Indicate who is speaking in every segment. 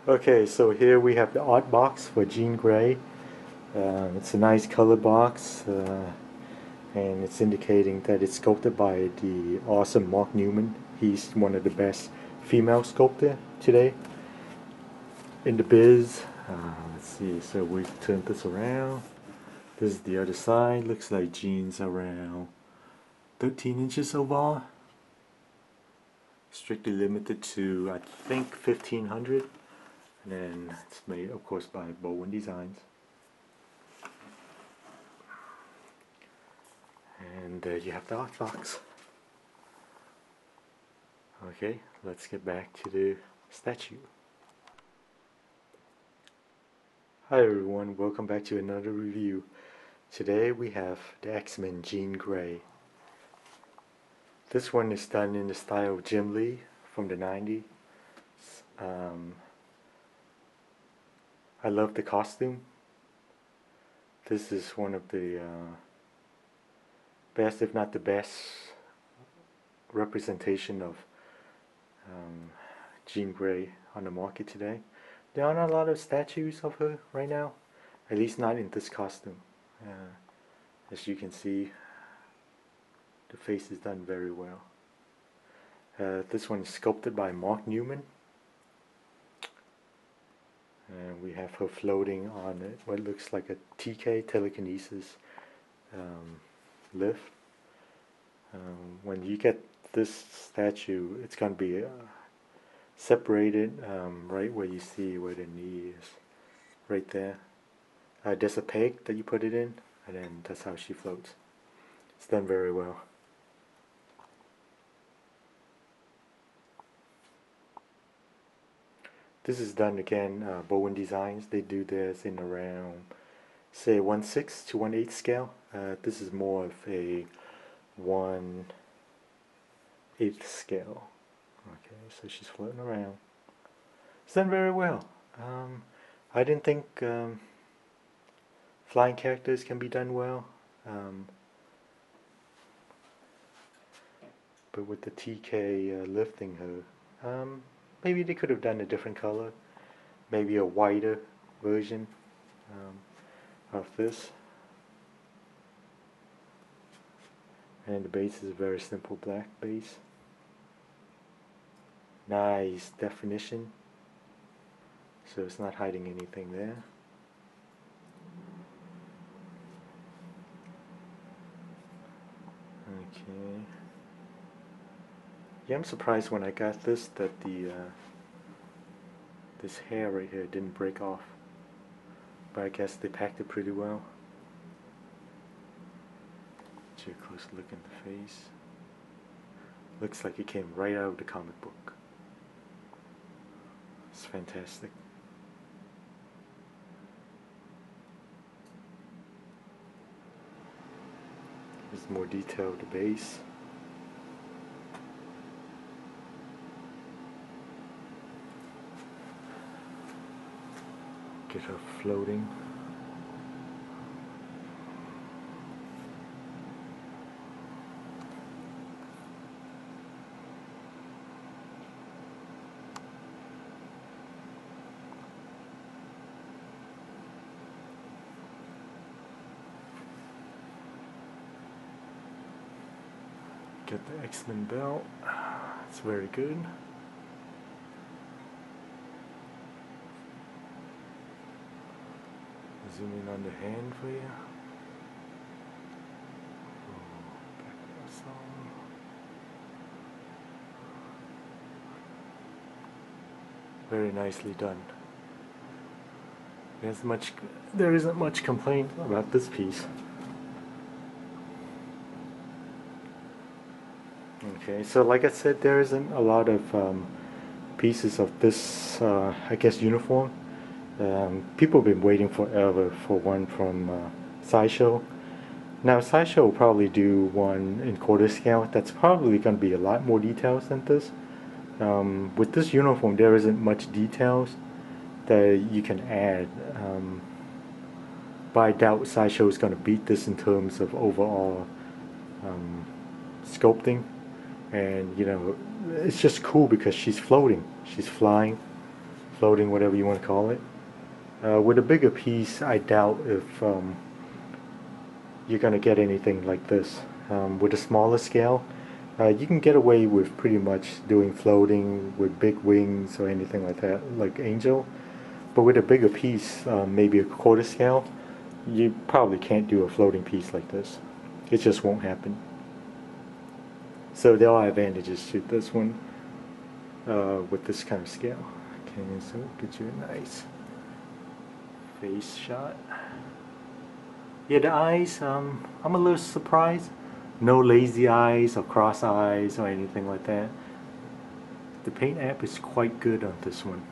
Speaker 1: Okay, so here we have the art box for Jean Grey. It's a nice color box, and it's indicating that it's sculpted by the awesome Mark Newman. He's one of the best female sculptor today in the biz. Let's see, so we turn this around. This is the other side. Looks like Jean's around 13 inches overall. Strictly limited to, I think, 1500. And then it's made, of course, by Bowen Designs. And you have the art box. Okay, let's get back to the statue. Hi everyone, welcome back to another review. Today we have the Xmen Jean Grey. This one is done in the style of Jim Lee from the 90s. I love the costume. This is one of the best, if not the best, representation of Jean Grey on the market today. There aren't a lot of statues of her right now, at least not in this costume. As you can see, the face is done very well. This one is sculpted by Mark Newman. And we have her floating on it, what looks like a TK, telekinesis lift. When you get this statue, it's going to be separated right where you see where the knee is, right there. There's a peg that you put it in, and then that's how she floats. It's done very well. This is done again, Bowen Designs. They do this in around, say, 1/6 to 1/8 scale. This is more of a 1/8 scale. Okay, so she's floating around. It's done very well. I didn't think flying characters can be done well, but with the TK lifting her, maybe they could have done a different color, maybe a whiter version of this. And the base is a very simple black base. Nice definition, so it's not hiding anything there. Okay. Yeah, I'm surprised when I got this that the this hair right here didn't break off, but I guess they packed it pretty well. Take a close look in the face. Looks like it came right out of the comic book. It's fantastic. There's more detail of the base. Get her floating. Get the Xmen belt. It's very good. Zoom in on the hand for you. Very nicely done. There isn't much complaint about this piece. Okay, so like I said, there isn't a lot of pieces of this, I guess, uniform. People have been waiting forever for one from Sideshow. Now, Sideshow will probably do one in quarter scale. That's probably going to be a lot more details than this. With this uniform, there isn't much details that you can add. But I doubt Sideshow is going to beat this in terms of overall sculpting. And, you know, it's just cool because she's floating. She's flying. floating, whatever you want to call it. With a bigger piece, I doubt if you're going to get anything like this. With a smaller scale, you can get away with pretty much doing floating with big wings or anything like that, like Angel. But with a bigger piece, maybe a quarter scale, you probably can't do a floating piece like this. It just won't happen. So there are advantages to this one with this kind of scale. Okay, so get you a nice face shot. Yeah, the eyes, I'm a little surprised. No lazy eyes or cross eyes or anything like that. The paint app is quite good on this one.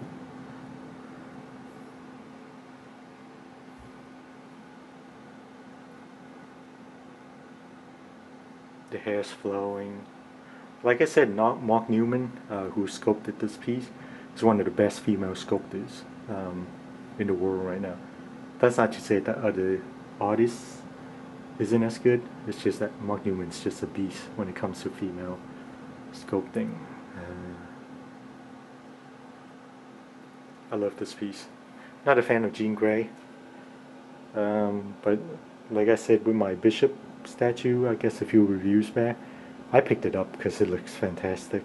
Speaker 1: The hair's flowing. Like I said, Mark Newman, who sculpted this piece, is one of the best female sculptors in the world right now. That's not to say that other artists isn't as good. It's just that Mark Newman's just a beast when it comes to female sculpting. I love this piece. Not a fan of Jean Grey, but like I said with my Bishop statue, I guess a few reviews back, I picked it up because it looks fantastic.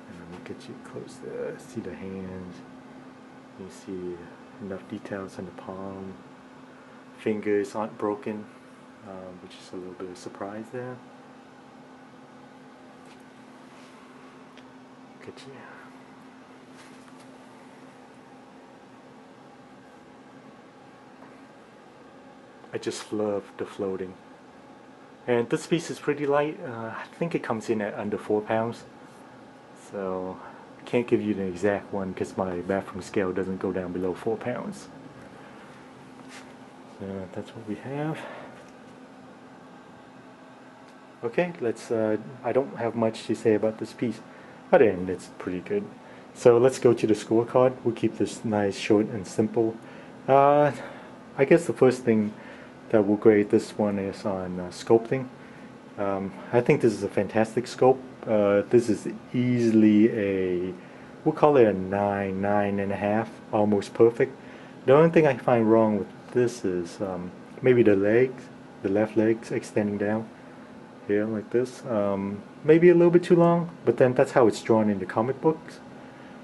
Speaker 1: Let me get you close there. See the hands. You see enough details on the palm. Fingers aren't broken, which is a little bit of a surprise there. Look at you. I just love the floating. And this piece is pretty light. I think it comes in at under 4 pounds. So I can't give you the exact one because my bathroom scale doesn't go down below 4 pounds. So that's what we have. Okay, let's. I don't have much to say about this piece, but it's pretty good. So let's go to the scorecard. We'll keep this nice, short, and simple. I guess the first thing that we'll grade this one is on sculpting. I think this is a fantastic sculpt. This is easily a, we'll call it a 9, 9.5, almost perfect. The only thing I find wrong with this is maybe the legs, the left legs extending down here like this. Maybe a little bit too long, but then that's how it's drawn in the comic books.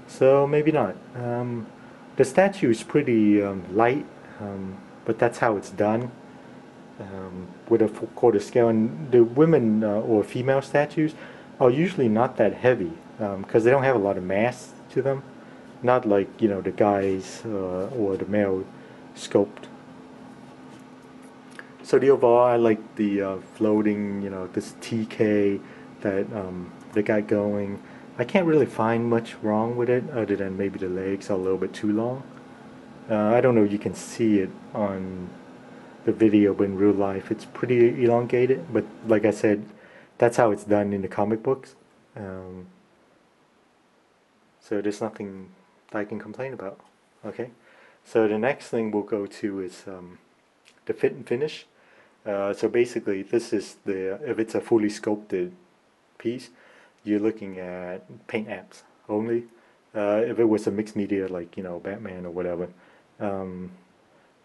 Speaker 1: So maybe not. The statue is pretty light, but that's how it's done. With a quarter scale, and the women or female statues are usually not that heavy because they don't have a lot of mass to them, not like the guys or the male sculpt. So the overall, I like the floating, this TK that they got going. I can't really find much wrong with it other than maybe the legs are a little bit too long. I don't know if you can see it on the video, but in real life it's pretty elongated, but like I said, that's how it's done in the comic books. So there's nothing I can complain about. Okay, so the next thing we'll go to is the fit and finish. So basically this is if it's a fully sculpted piece, you're looking at paint apps only. If it was a mixed media like Batman or whatever,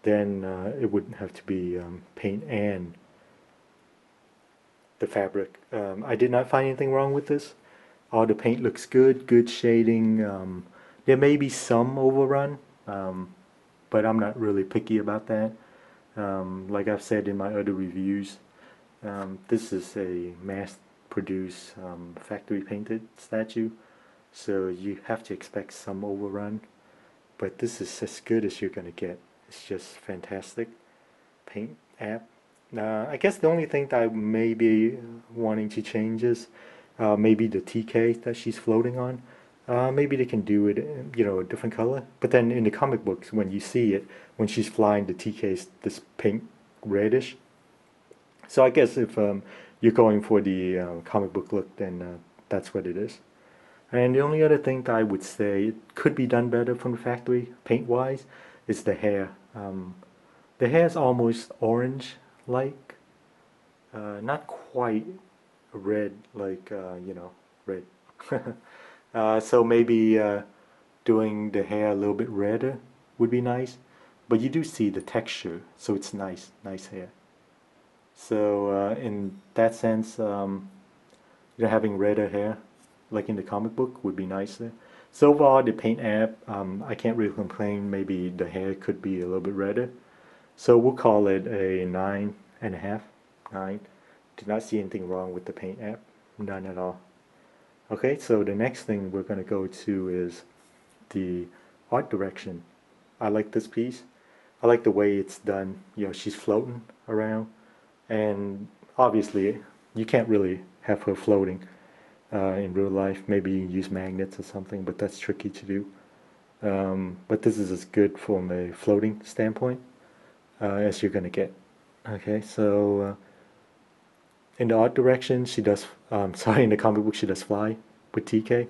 Speaker 1: then it would have to be paint and the fabric. I did not find anything wrong with this. All the paint looks good shading. There may be some overrun, but I'm not really picky about that. Like I've said in my other reviews, this is a mass-produced factory-painted statue, so you have to expect some overrun, but this is as good as you're going to get. It's just fantastic paint app. I guess the only thing that I may be wanting to change is maybe the TK that she's floating on. Maybe they can do it a different color. But then in the comic books, when you see it, when she's flying, the TK is this pink reddish. So I guess if you're going for the comic book look, then that's what it is. And the only other thing that I would say it could be done better from the factory, paint-wise, is the hair. The hair is almost orange-like, not quite red like red. So maybe doing the hair a little bit redder would be nice, but you do see the texture, so it's nice hair. So in that sense, having redder hair, like in the comic book, would be nicer. So far, the paint app, I can't really complain. Maybe the hair could be a little bit redder. So we'll call it a 9.5, 9. Did not see anything wrong with the paint app, none at all. Okay, so the next thing we're going to go to is the art direction. I like this piece. I like the way it's done. You know, she's floating around, and obviously you can't really have her floating in real life. Maybe you use magnets or something, but that's tricky to do. But this is as good from a floating standpoint as you're going to get. Okay, so in the art direction, she does, sorry, in the comic book, she does fly with TK.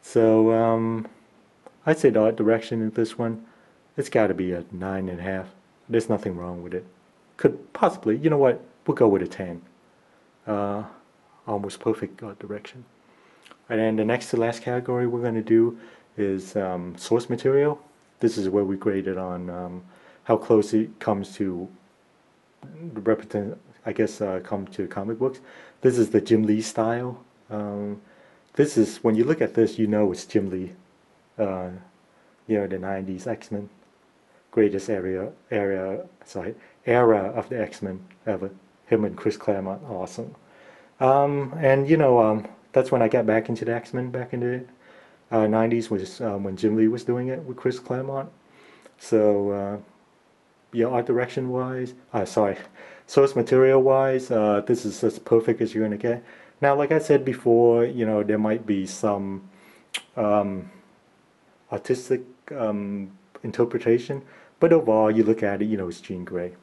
Speaker 1: So I'd say the art direction in this one, it's got to be a 9.5. There's nothing wrong with it. Could possibly, you know what, we'll go with a 10. Almost perfect art direction. And then the next to last category we're going to do is source material. This is where we graded on how close it comes to represent, I guess, come to comic books. This is the Jim Lee style. This is, when you look at this, you know it's Jim Lee. You know, the 90s X-Men, greatest era of the X-Men ever. Him and Chris Claremont, awesome. And you know, that's when I got back into the X-Men back in the 90s, was when Jim Lee was doing it with Chris Claremont. So yeah, art direction wise, source material wise, this is as perfect as you're gonna get. Now, like I said before, you know, there might be some artistic interpretation, but overall, you look at it, you know, it's Jean Grey.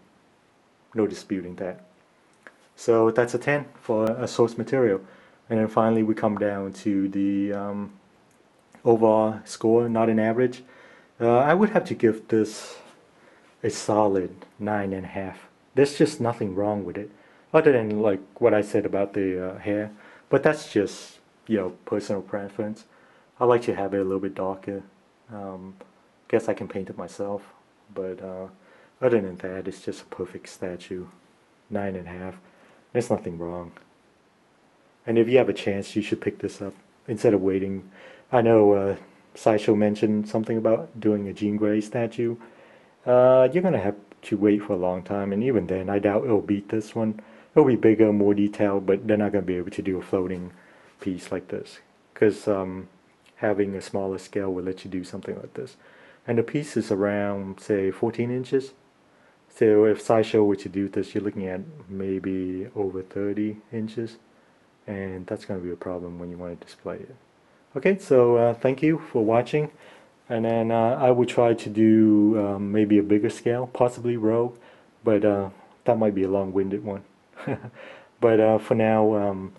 Speaker 1: No disputing that. So that's a 10 for a source material. And then finally, we come down to the overall score, not an average. I would have to give this a solid 9.5. There's just nothing wrong with it, other than like what I said about the hair. But that's just, you know, personal preference. I like to have it a little bit darker. Guess I can paint it myself, but other than that, it's just a perfect statue. 9.5. There's nothing wrong. And if you have a chance, you should pick this up instead of waiting. I know Sideshow mentioned something about doing a Jean Grey statue. You're gonna have to wait for a long time, and even then, I doubt it'll beat this one. It'll be bigger, more detailed, but they're not gonna be able to do a floating piece like this, because having a smaller scale will let you do something like this. And the piece is around, say, 14 inches. So if Sideshow were to do this, you're looking at maybe over 30 inches, and that's going to be a problem when you want to display it. Okay, so thank you for watching, and then I will try to do maybe a bigger scale, possibly Rogue, but that might be a long-winded one. But for now,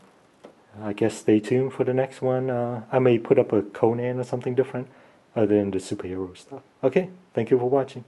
Speaker 1: I guess stay tuned for the next one. I may put up a Conan or something different other than the superhero stuff. Okay, thank you for watching.